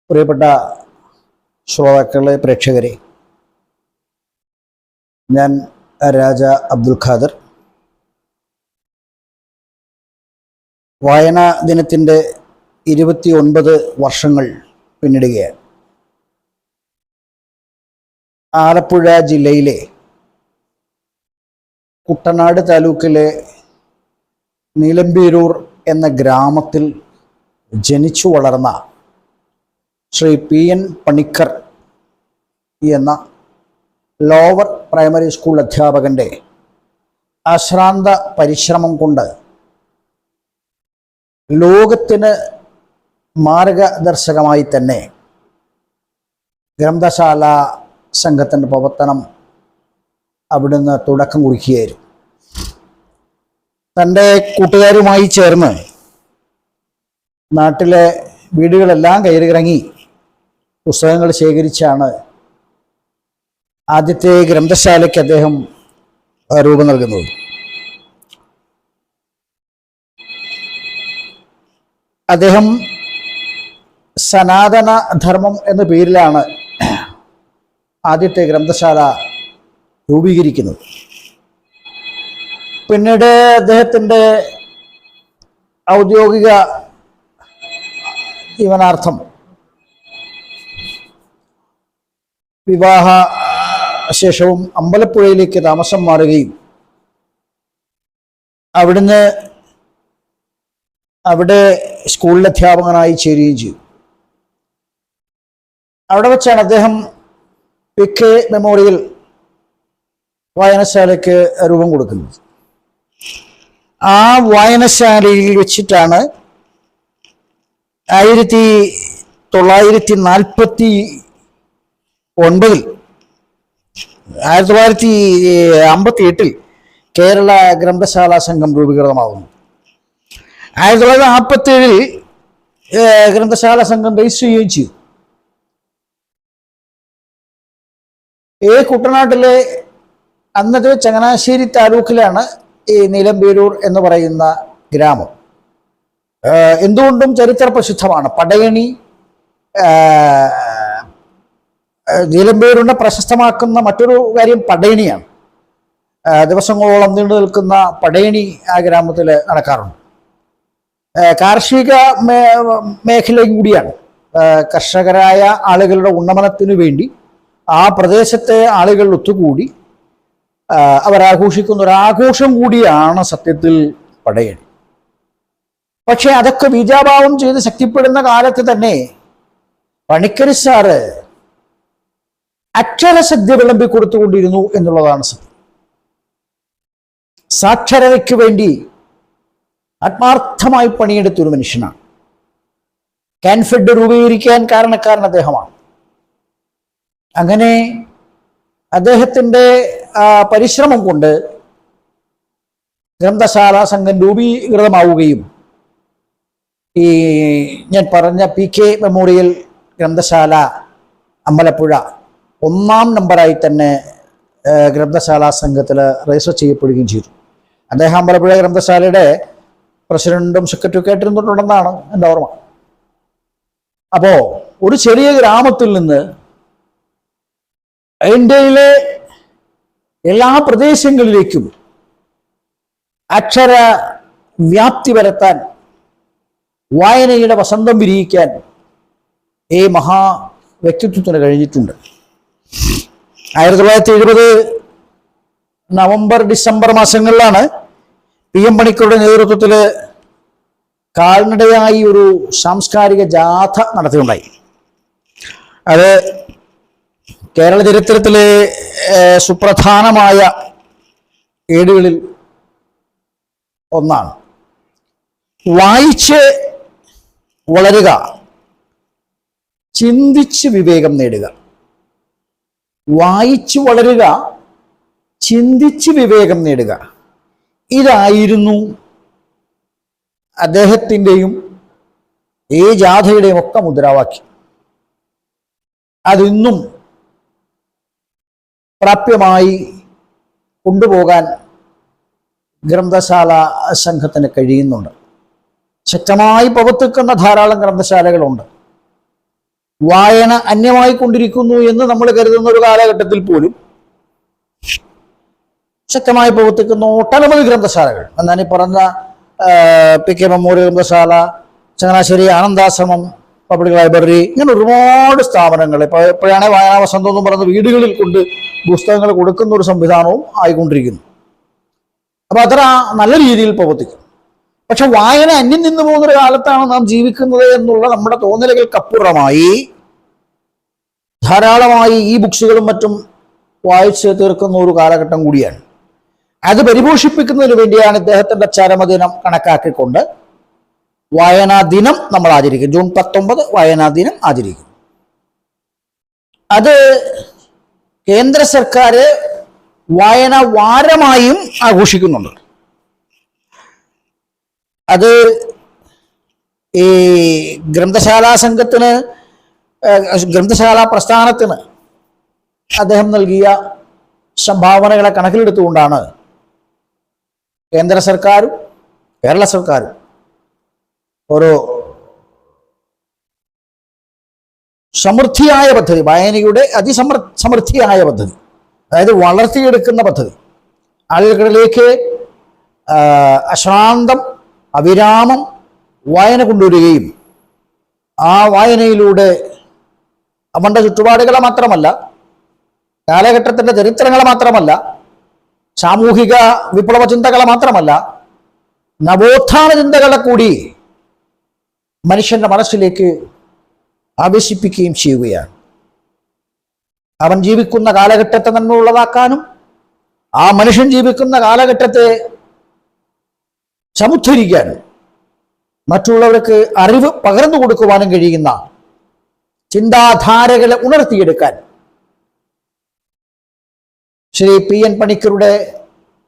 പ്രിയപ്പെട്ട ശ്രോതാക്കളെ, പ്രേക്ഷകരെ, ഞാൻ രാജ അബ്ദുൽ ഖാദർ. വായനാ ദിനത്തിൻ്റെ 29 വർഷങ്ങൾ പിന്നിടുകയാണ്. ആലപ്പുഴ ജില്ലയിലെ കുട്ടനാട് താലൂക്കിലെ നീലമ്പേരൂർ എന്ന ഗ്രാമത്തിൽ ജനിച്ചു വളർന്ന ശ്രീ PN പണിക്കർ എന്ന ലോവർ പ്രൈമറി സ്കൂൾ അധ്യാപകൻ്റെ അശ്രാന്ത പരിശ്രമം കൊണ്ട് ലോകത്തിന് മാർഗദർശകമായി തന്നെ ഗ്രന്ഥശാല സംഘത്തിൻ്റെ പ്രവർത്തനം അവിടുന്ന് തുടക്കം കുറിക്കുകയായിരുന്നു. തൻ്റെ കൂട്ടുകാരുമായി ചേർന്ന് നാട്ടിലെ വീടുകളെല്ലാം കയറിയിറങ്ങി പുസ്തകങ്ങൾ ശേഖരിച്ചാണ് ആദ്യത്തെ ഗ്രന്ഥശാലയ്ക്ക് അദ്ദേഹം രൂപം നൽകുന്നത്. അദ്ദേഹം സനാതന ധർമ്മം എന്ന പേരിലാണ് ആദ്യത്തെ ഗ്രന്ഥശാല രൂപീകരിക്കുന്നത്. പിന്നീട് അദ്ദേഹത്തിൻ്റെ ഔദ്യോഗിക ജീവനാർത്ഥം വിവാഹ ശേഷവും അമ്പലപ്പുഴയിലേക്ക് താമസം മാറുകയും അവിടെ സ്കൂളിലെ അധ്യാപകനായി ചേരുകയും ചെയ്തു. അവിടെ വെച്ചാണ് അദ്ദേഹം PK മെമ്മോറിയൽ വായനശാലയ്ക്ക് രൂപം കൊടുക്കുന്നത്. ആ വായനശാലയിൽ വെച്ചിട്ടാണ് 1958 കേരള ഗ്രന്ഥശാല സംഘം രൂപീകൃതമാകുന്നു. 1947 ഗ്രന്ഥശാല സംഘം രജിസ്റ്റർ ചെയ്യുകയും ചെയ്തു. കുട്ടനാട്ടിലെ അന്നത്തെ ചങ്ങനാശ്ശേരി താലൂക്കിലാണ് ഈ നീലമ്പേരൂർ എന്ന് പറയുന്ന ഗ്രാമം. എന്തുകൊണ്ടും ചരിത്ര പ്രസിദ്ധമാണ്. പടയണി നീലമ്പേരൂരിനെ പ്രശസ്തമാക്കുന്ന മറ്റൊരു കാര്യം പടയണിയാണ്. ദിവസങ്ങളോളം നീണ്ടു നിൽക്കുന്ന പടയണി ആ ഗ്രാമത്തിൽ നടക്കാറുണ്ട്. കാർഷിക മേഖലയും കൂടിയാണ്. കർഷകരായ ആളുകളുടെ ഉന്നമനത്തിനു വേണ്ടി ആ പ്രദേശത്തെ ആളുകൾ ഒത്തുകൂടി അവരാഘോഷിക്കുന്ന ഒരു ആഘോഷം കൂടിയാണ് സത്യത്തിൽ പടയണി. പക്ഷെ അതൊക്കെ ബീജാഭാവം ചെയ്ത് ശക്തിപ്പെടുന്ന കാലത്ത് തന്നെ പണിക്കര് സാറ് അക്ഷരസദ്യ വിളമ്പി കൊടുത്തുകൊണ്ടിരുന്നു എന്നുള്ളതാണ് സത്യം. സാക്ഷരതയ്ക്ക് വേണ്ടി ആത്മാർത്ഥമായി പണിയെടുത്തൊരു മനുഷ്യനാണ്. കാൻഫെഡ് രൂപീകരിക്കാൻ കാരണക്കാരൻ അദ്ദേഹമാണ്. അങ്ങനെ അദ്ദേഹത്തിൻ്റെ പരിശ്രമം കൊണ്ട് ഗ്രന്ഥശാല സംഘം രൂപീകൃതമാവുകയും ഈ ഞാൻ പറഞ്ഞ PK മെമ്മോറിയൽ ഗ്രന്ഥശാല അമ്പലപ്പുഴ 1ാം നമ്പറായി തന്നെ ഗ്രന്ഥശാല സംഘത്തിൽ രജിസ്റ്റർ ചെയ്യപ്പെടുകയും ചെയ്തു. അദ്ദേഹം അമ്പലപ്പുഴ ഗ്രന്ഥശാലയുടെ പ്രസിഡന്റും സെക്രട്ടറിയൊക്കെ ആയിട്ടിരുന്നിട്ടുണ്ടെന്നാണ് എൻ്റെ ഓർമ്മ. അപ്പോൾ ഒരു ചെറിയ ഗ്രാമത്തിൽ നിന്ന് ഇന്ത്യയിലെ എല്ലാ പ്രദേശങ്ങളിലേക്കും അക്ഷര വ്യാപ്തി വരുത്താൻ, വായനയുടെ വസന്തം വിരിയിക്കാൻ ഈ മഹാ വ്യക്തിത്വത്തിന് കഴിഞ്ഞിട്ടുണ്ട്. 1970 നവംബർ ഡിസംബർ മാസങ്ങളിലാണ് PM പണിക്കരുടെ നേതൃത്വത്തിൽ കാൽനടയായി ഒരു സാംസ്കാരിക ജാഥ നടത്തുകയുണ്ടായി. അത് കേരള ചരിത്രത്തിലെ സുപ്രധാനമായ ഏടുകളിൽ ഒന്നാണ്. വായിച്ച് വളരുക, ചിന്തിച്ച് വിവേകം നേടുക. വായിച്ചു വളരുക, ചിന്തിച്ച് വിവേകം നേടുക. ഇതായിരുന്നു അദ്ദേഹത്തിൻ്റെയും ഈ ജാഥയുടെയും ഒക്കെ മുദ്രാവാക്യം. അതിന്നും പ്രാപ്യമായി കൊണ്ടുപോകാൻ ഗ്രന്ഥശാല സംഘത്തിന് കഴിയുന്നുണ്ട്. ശക്തമായി പ്രവർത്തിക്കുന്ന ധാരാളം ഗ്രന്ഥശാലകളുണ്ട്. വായന അന്യമായി കൊണ്ടിരിക്കുന്നു എന്ന് നമ്മൾ കരുതുന്ന ഒരു കാലഘട്ടത്തിൽ പോലും ശക്തമായി പ്രവർത്തിക്കുന്ന ഒട്ടനവധി ഗ്രന്ഥശാലകൾ, എന്നാൽ ഈ പറഞ്ഞ PK മെമ്മോറിയൽ ഗ്രന്ഥശാല, ചങ്ങനാശ്ശേരി ആനന്ദാശ്രമം പബ്ലിക് ലൈബ്രറി, ഇങ്ങനെ ഒരുപാട് സ്ഥാപനങ്ങൾ എപ്പോഴാണ് വായനാ വസന്തം എന്ന് പറയുന്ന വീടുകളിൽ കൊണ്ട് പുസ്തകങ്ങൾ കൊടുക്കുന്ന ഒരു സംവിധാനവും ആയിക്കൊണ്ടിരിക്കുന്നു. അപ്പൊ അത്ര നല്ല രീതിയിൽ പ്രവർത്തിക്കും. പക്ഷെ വായന അന്യം നിന്ന് പോകുന്നൊരു കാലത്താണ് നാം ജീവിക്കുന്നത് എന്നുള്ള നമ്മുടെ തോന്നലുകൾക്കപ്പുറമായി ധാരാളമായി ഈ ബുക്സുകളും മറ്റും വായിച്ച് തീർക്കുന്ന ഒരു കാലഘട്ടം കൂടിയാണ്. അത് പരിപോഷിപ്പിക്കുന്നതിന് വേണ്ടിയാണ് ഇദ്ദേഹത്തിന്റെ ചരമദിനം കണക്കാക്കിക്കൊണ്ട് വായനാ ദിനം നമ്മൾ ആചരിക്കും. ജൂൺ 19 വായനാ ദിനം ആചരിക്കും. അത് കേന്ദ്ര സർക്കാർ വായനാ വാരമായും ആഘോഷിക്കുന്നുണ്ട്. അത് ഈ ഗ്രന്ഥശാലാ സംഘത്തിന്, ഗ്രന്ഥശാലാ പ്രസ്ഥാനത്തിന് അദ്ദേഹം നൽകിയ സംഭാവനകളെ കണക്കിലെടുത്തുകൊണ്ടാണ് കേന്ദ്ര സർക്കാരും കേരള സർക്കാരും ഒരു സമൃദ്ധിയായ പദ്ധതി, വായനയുടെ സമൃദ്ധിയായ പദ്ധതി, അതായത് വളർത്തിയെടുക്കുന്ന പദ്ധതി, ആളുകളിലേക്ക് അശ്രാന്തം അവിരാമം വായന കൊണ്ടുവരികയും ആ വായനയിലൂടെ അവന്റെ ചുറ്റുപാടുകളെ മാത്രമല്ല, കാലഘട്ടത്തിന്റെ ചരിത്രങ്ങളെ മാത്രമല്ല, സാമൂഹിക വിപ്ലവ ചിന്തകളെ മാത്രമല്ല, നവോത്ഥാന ചിന്തകളെ കൂടി മനുഷ്യന്റെ മനസ്സിലേക്ക് ആവേശിപ്പിക്കുകയും ചെയ്യുകയാണ്. അവൻ ജീവിക്കുന്ന കാലഘട്ടത്തെ നന്മയുള്ളതാക്കാനും ആ മനുഷ്യൻ ജീവിക്കുന്ന കാലഘട്ടത്തെ സമുദ്ധരിക്കാനും മറ്റുള്ളവർക്ക് അറിവ് പകർന്നു കൊടുക്കുവാനും കഴിയുന്ന ചിന്താധാരകളെ ഉണർത്തിയെടുക്കാൻ ശ്രീ PN പണിക്കരുടെ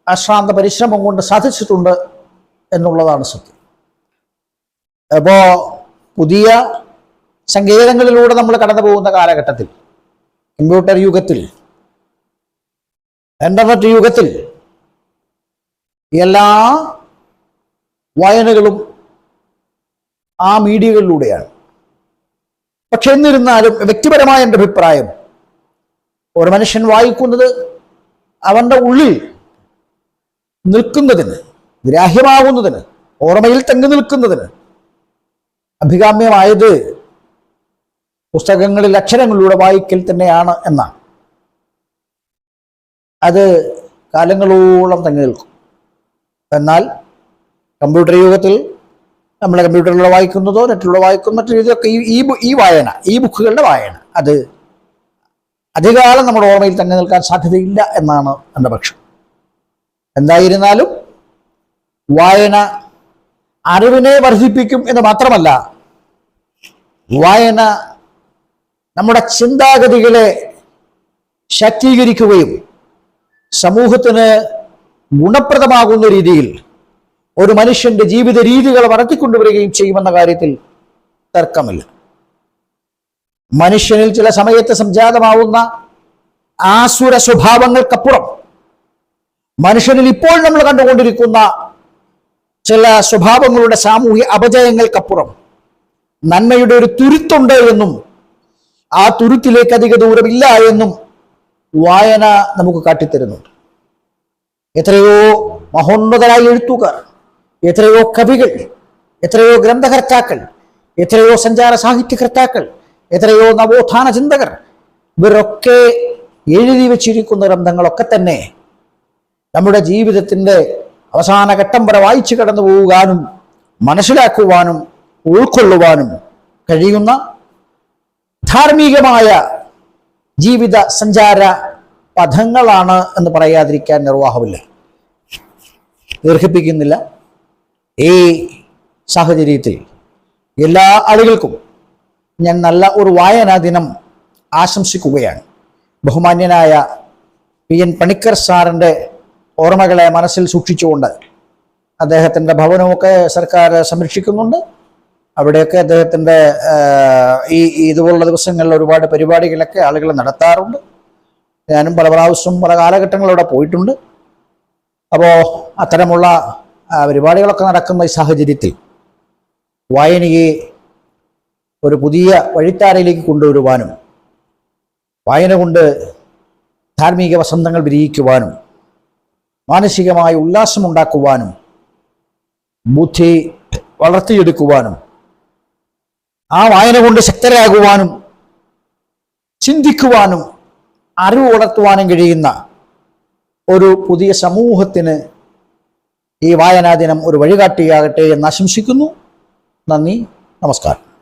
അശ്രാന്ത പരിശ്രമം കൊണ്ട് സാധിച്ചിട്ടുണ്ട് എന്നുള്ളതാണ് സത്യം. അപ്പോ പുതിയ സങ്കേതങ്ങളിലൂടെ നമ്മൾ കടന്നു പോകുന്ന കാലഘട്ടത്തിൽ, കമ്പ്യൂട്ടർ യുഗത്തിൽ, ഇന്റർനെറ്റ് യുഗത്തിൽ എല്ലാ വായനകളും ആ മീഡിയകളിലൂടെയാണ്. പക്ഷെ എന്നിരുന്നാലും വ്യക്തിപരമായ എൻ്റെ അഭിപ്രായം, ഒരു മനുഷ്യൻ വായിക്കുന്നത് അവൻ്റെ ഉള്ളിൽ നിൽക്കുന്നതിന്, ഗ്രാഹ്യമാകുന്നതിന്, ഓർമ്മയിൽ തങ്ങി നിൽക്കുന്നതിന് അഭികാമ്യമായത് പുസ്തകങ്ങളിൽ അക്ഷരങ്ങളിലൂടെ വായിക്കൽ തന്നെയാണ് എന്നാണ്. അത് കാലങ്ങളോളം തങ്ങി നിൽക്കും. എന്നാൽ കമ്പ്യൂട്ടർ യുഗത്തിൽ നമ്മൾ കമ്പ്യൂട്ടറിലൂടെ വായിക്കുന്നതോ നെറ്റിലൂടെ വായിക്കുന്ന മറ്റു രീതിയൊക്കെ ഈ വായന, ഈ ബുക്കുകളുടെ വായന, അത് അധികകാലം നമ്മുടെ ഓർമ്മയിൽ തങ്ങി നിൽക്കാൻ സാധ്യതയില്ല എന്നാണ് എൻ്റെ പക്ഷം. എന്തായിരുന്നാലും വായന അറിവിനെ വർദ്ധിപ്പിക്കും എന്ന് മാത്രമല്ല, വായന നമ്മുടെ ചിന്താഗതികളെ ശാക്തീകരിക്കുകയും സമൂഹത്തിന് ഗുണപ്രദമാകുന്ന രീതിയിൽ ഒരു മനുഷ്യന്റെ ജീവിത രീതികൾ വളർത്തിക്കൊണ്ടുവരികയും ചെയ്യുമെന്ന കാര്യത്തിൽ തർക്കമില്ല. മനുഷ്യനിൽ ചില സമയത്ത് സംജാതമാവുന്ന ആസുര സ്വഭാവങ്ങൾക്കപ്പുറം, മനുഷ്യനിൽ ഇപ്പോൾ നമ്മൾ കണ്ടുകൊണ്ടിരിക്കുന്ന ചില സ്വഭാവങ്ങളുടെ സാമൂഹ്യ അപജയങ്ങൾക്കപ്പുറം നന്മയുടെ ഒരു തുരുത്തുണ്ട് എന്നും ആ തുരുത്തിലേക്ക് അധിക ദൂരമില്ല എന്നും വായന നമുക്ക് കാട്ടിത്തരുന്നുണ്ട്. എത്രയോ മഹോന്നതരായ എഴുത്തുകാർ, എത്രയോ കവികൾ, എത്രയോ ഗ്രന്ഥകർത്താക്കൾ, എത്രയോ സഞ്ചാര സാഹിത്യകർത്താക്കൾ, എത്രയോ നവോത്ഥാന ചിന്തകർ, ഇവരൊക്കെ എഴുതി വച്ചിരിക്കുന്ന ഗ്രന്ഥങ്ങളൊക്കെ തന്നെ നമ്മുടെ ജീവിതത്തിൻ്റെ അവസാന ഘട്ടം വരെ വായിച്ചു കടന്നു പോകാനും മനസ്സിലാക്കുവാനും ഉൾക്കൊള്ളുവാനും കഴിയുന്ന ധാർമ്മികമായ ജീവിത സഞ്ചാര പഥങ്ങളാണ് എന്ന് പറയാതിരിക്കാൻ നിർവാഹമില്ല. ദീർഘിപ്പിക്കുന്നില്ല. ഈ സാഹചര്യത്തിൽ എല്ലാ ആളുകൾക്കും ഞാൻ നല്ല ഒരു വായനാ ദിനം ആശംസിക്കുകയാണ്. ബഹുമാന്യനായ PN പണിക്കർ സാറിൻ്റെ ഓർമ്മകളെ മനസ്സിൽ സൂക്ഷിച്ചുകൊണ്ട് അദ്ദേഹത്തിൻ്റെ ഭവനമൊക്കെ സർക്കാർ സംരക്ഷിക്കുന്നുണ്ട്. അവിടെയൊക്കെ അദ്ദേഹത്തിൻ്റെ ഇതുപോലുള്ള ദിവസങ്ങളിൽ ഒരുപാട് പരിപാടികളൊക്കെ ആളുകൾ നടത്താറുണ്ട്. ഞാനും പല പ്രാവശ്യം പല കാലഘട്ടങ്ങളിലൂടെ പോയിട്ടുണ്ട്. അപ്പോൾ അത്തരമുള്ള പരിപാടികളൊക്കെ നടക്കുന്ന ഈ സാഹചര്യത്തിൽ വായനയെ ഒരു പുതിയ വഴിത്താരയിലേക്ക് കൊണ്ടുവരുവാനും വായന കൊണ്ട് ധാർമ്മിക വസന്തങ്ങൾ വിരിയിക്കുവാനും മാനസികമായ ഉല്ലാസമുണ്ടാക്കുവാനും ബുദ്ധി വളർത്തിയെടുക്കുവാനും ആ വായന കൊണ്ട് ശക്തരാകുവാനും ചിന്തിക്കുവാനും അറിവ് വളർത്തുവാനും കഴിയുന്ന ഒരു പുതിയ സമൂഹത്തിന് ഈ വായനാ ദിനം ഒരു വഴികാട്ടിയാകട്ടെ എന്ന് ആശംസിക്കുന്നു. നന്ദി, നമസ്കാരം.